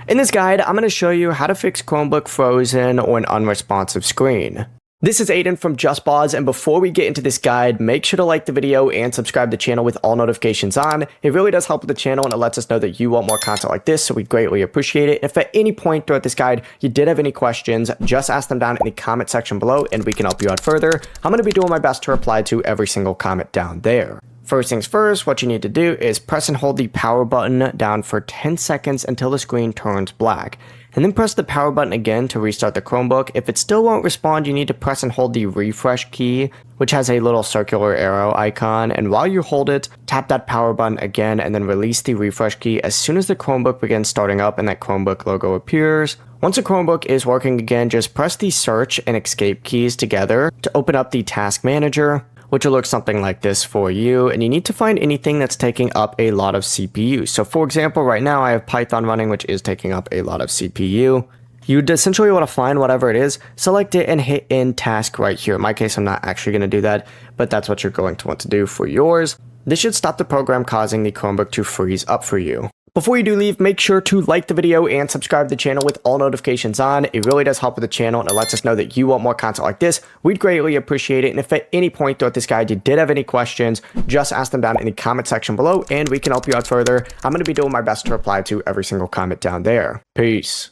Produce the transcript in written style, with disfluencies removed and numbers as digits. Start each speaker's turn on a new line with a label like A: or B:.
A: In this guide, I'm going to show you how to fix Chromebook Frozen or an unresponsive screen. This is Aiden from JustPause, and before we get into this guide, make sure to like the video and subscribe to the channel with all notifications on. It really does help with the channel and it lets us know that you want more content like this, so we greatly appreciate it. If at any point throughout this guide you did have any questions, just ask them down in the comment section below and we can help you out further. I'm going to be doing my best to reply to every single comment down there. First things first, what you need to do is press and hold the power button down for 10 seconds until the screen turns black. And then press the power button again to restart the Chromebook. If it still won't respond, you need to press and hold the refresh key, which has a little circular arrow icon. And while you hold it, tap that power button again and then release the refresh key as soon as the Chromebook begins starting up and that Chromebook logo appears. Once the Chromebook is working again, just press the search and escape keys together to open up the task manager, which will look something like this for you, and you need to find anything that's taking up a lot of CPU. So for example, right now I have Python running, which is taking up a lot of CPU. You'd essentially want to find whatever it is, select it, and hit end task right here. In my case, I'm not actually going to do that, but that's what you're going to want to do for yours. This should stop the program causing the Chromebook to freeze up for you. Before you do leave, make sure to like the video and subscribe to the channel with all notifications on. It really does help with the channel and it lets us know that you want more content like this. We'd greatly appreciate it. And if at any point throughout this guide you did have any questions, just ask them down in the comment section below and we can help you out further. I'm going to be doing my best to reply to every single comment down there. Peace.